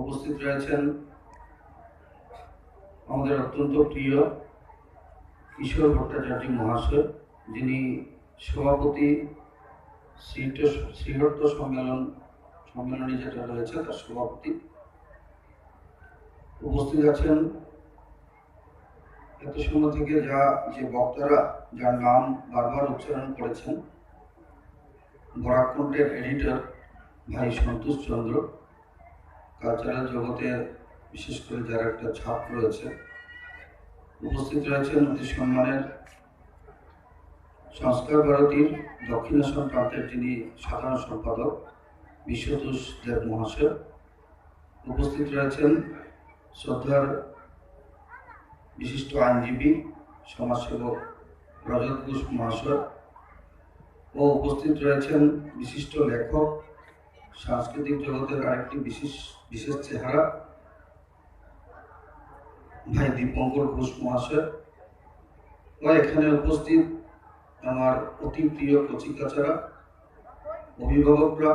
উপস্থিত রয়েছেন আমাদের অত্যন্ত প্রিয় কিশোর ভট্টাচার্য মহাশয়, যিনি সভাপতি শ্রীহট্ট সম্মেলনী যেটা রয়েছে তার সভাপতি। উপস্থিত আছেন এত সময় থেকে যে বক্তারা যার নাম বারবার উচ্চারণ করেছেন, বরাকণ্ঠের এডিটর ভাই সন্তোষ চন্দ্র, কালচারাল জগতে বিশেষ করে যার একটা ছাপ রয়েছে। উপস্থিত রয়েছেন অতি সম্মানের সংস্কার ভারতীর দক্ষিণাসন প্রান্তের যিনি সাধারণ সম্পাদক বিশ্বতোষ দেব মহাশয়। উপস্থিত রয়েছেন শ্রদ্ধার বিশিষ্ট আইনজীবী সমাজসেবক রজত ঘোষ মহাশয় ও উপস্থিত রয়েছেন বিশিষ্ট লেখক, সাংস্কৃতিক জগতের আরেকটি বিশেষ চেহারা ভাই দীপঙ্কর ঘোষ মহাশয় ও এখানে উপস্থিত আমার অতি প্রিয় কচিকাচারা, অভিভাবকরা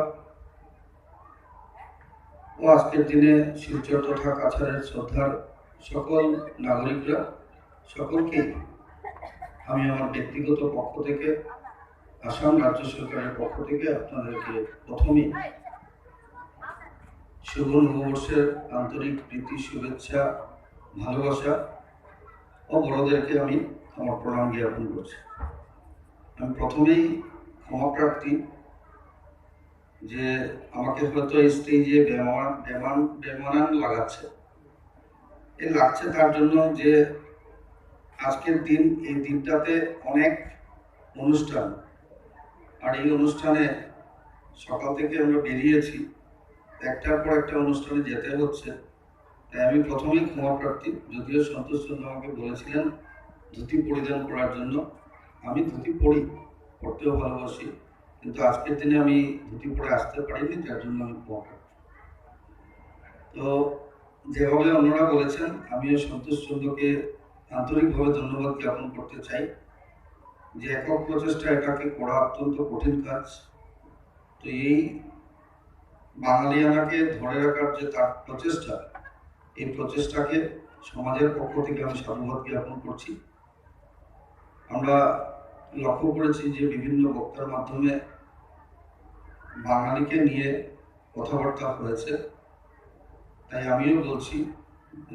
ও আজকের দিনে শিলচর তথা কাছাড়ের শ্রদ্ধার সকল নাগরিকরা, সকলকে আমি আমার ব্যক্তিগত পক্ষ থেকে, আসাম রাজ্য সরকারের পক্ষ থেকে আপনাদেরকে প্রথমে শুভ নববর্ষের আন্তরিক প্রীতি, শুভেচ্ছা, ভালোবাসা ও বড়দেরকে আমি আমার প্রণাম জ্ঞাপন করছি। আমি প্রথমেই ক্ষমা প্রার্থী যে আমাকে হয়তো এই স্টেজে বেমানান লাগাচ্ছে। এই লাগছে তার জন্য যে আজকের দিন, এই দিনটাতে অনেক অনুষ্ঠান, আর এই অনুষ্ঠানে সকাল থেকে আমরা বেরিয়েছি, একটার পর একটা অনুষ্ঠানে যেতে হচ্ছে। তাই আমি প্রথমেই ক্ষমা প্রার্থী। যদিও সন্তোষ চন্দ্র আমাকে বলেছিলেন ধুতি পরিধান করার জন্য, আমি ধুতি পড়তেও ভালোবাসি, কিন্তু আজকের দিনে আমি ধুতি পরে আসতে পারিনি, যার জন্য আমি ক্ষমা প্রার্থী। তো যেভাবে অন্যরা বলেছেন, আমিও সন্তোষ চন্দ্রকে আন্তরিকভাবে ধন্যবাদ জ্ঞাপন করতে চাই যে একক প্রচেষ্টা এটাকে করা অত্যন্ত কঠিন কাজ। তো এই বাঙালিয়ানাকে ধরে রাখার যে তার প্রচেষ্টা, এই প্রচেষ্টাকে সমাজের পক্ষ থেকে আমি সাধুবাদ জ্ঞাপন করছি। আমরা লক্ষ্য করেছি যে বিভিন্ন বক্তার মাধ্যমে বাঙালিকে নিয়ে কথাবার্তা হয়েছে। তাই আমিও বলছি,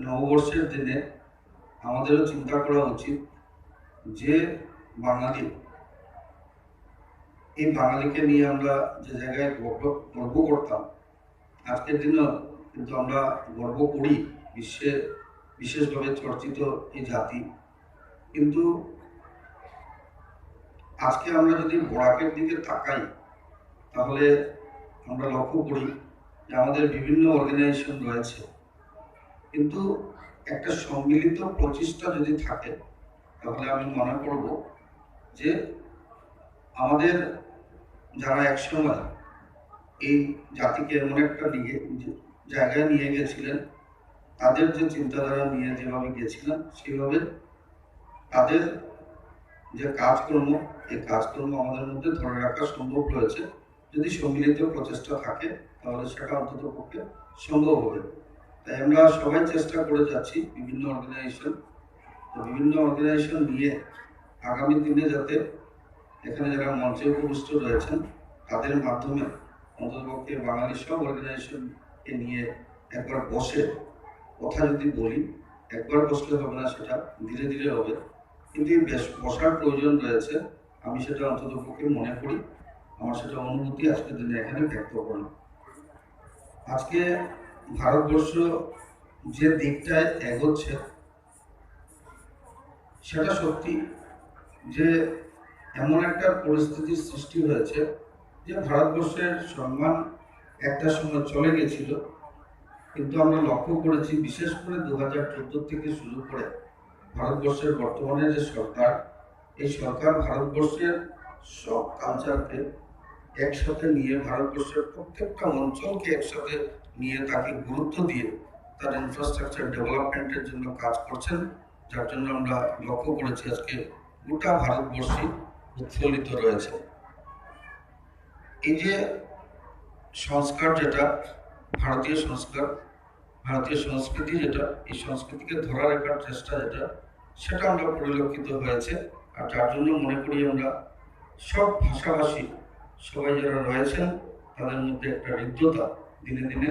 নববর্ষের দিনে আমাদেরও চিন্তা করা উচিত যে বাঙালি, এই বাঙালিকে নিয়ে আমরা যে জায়গায় গর্ব করতাম, আজকের দিনও কিন্তু আমরা গর্ব করি, বিশ্বে বিশেষভাবে চর্চিত এই জাতি। কিন্তু আজকে আমরা যদি বরাকের দিকে তাকাই, তাহলে আমরা লক্ষ্য করি যে আমাদের বিভিন্ন অর্গানাইজেশন রয়েছে, কিন্তু একটা সম্মিলিত প্রচেষ্টা যদি থাকে, তাহলে আমি মনে করব যে আমাদের যারা একসময় এই জাতিকে এমন একটা জায়গায় নিয়ে গেছিলেন, তাদের যে চিন্তাধারা নিয়ে যেভাবে গেছিলেন, সেভাবে তাদের যে কাজকর্ম, এই কাজকর্ম আমাদের মধ্যে ধরে রাখা সম্ভব রয়েছে। যদি সম্মিলিত প্রচেষ্টা থাকে, তাহলে সেটা অন্তত পক্ষে সম্ভব হবে। তাই আমরা সবাই চেষ্টা করে যাচ্ছি, বিভিন্ন অর্গানাইজেশন নিয়ে আগামী দিনে যাতে এখানে যারা মঞ্চে উপবিষ্ট রয়েছেন, তাদের মাধ্যমে অন্ততপক্ষে বাঙালি সব অর্গানাইজেশনকে নিয়ে একবার বসে কথা যদি বলি, একবার বসলে হবে না, সেটা ধীরে ধীরে হবে। কিন্তু বসার প্রয়োজন রয়েছে, আমি সেটা অন্ততপক্ষে মনে করি, আমার সেটা অনুভূতি আজকের দিনে এখানে ব্যক্ত করলাম। আজকে ভারতবর্ষ যে দিকটায় এগোচ্ছে, সেটা সত্যি যে এমন একটা পরিস্থিতির সৃষ্টি হয়েছে যে ভারতবর্ষের সম্মান একটা সময় চলে গেছিল, কিন্তু আমরা লক্ষ্য করেছি বিশেষ করে 2014 থেকে শুরু করে ভারতবর্ষের বর্তমানে যে সরকার, এই সরকার ভারতবর্ষের সব কালচারকে একসাথে নিয়ে, ভারতবর্ষের প্রত্যেকটা অঞ্চলকে একসাথে নিয়ে তাকে গুরুত্ব দিয়ে তার ইনফ্রাস্ট্রাকচার ডেভেলপমেন্টের জন্য কাজ করছেন, যার জন্য আমরা লক্ষ্য করেছি আজকে গোটা ভারতবর্ষে উৎফুল্লিত রয়েছে। এই যে সংস্কার, যেটা ভারতীয় সংস্কার, ভারতীয় সংস্কৃতি যেটা, এই সংস্কৃতিকে ধরে রাখার চেষ্টা যেটা, সেটা আমরা পরিলক্ষিত হয়েছে। আর যার জন্য মনে করি আমরা সব ভাষাভাষী সবাই যারা রয়েছেন তাদের মধ্যে একটা হৃদ্যতা দিনে দিনে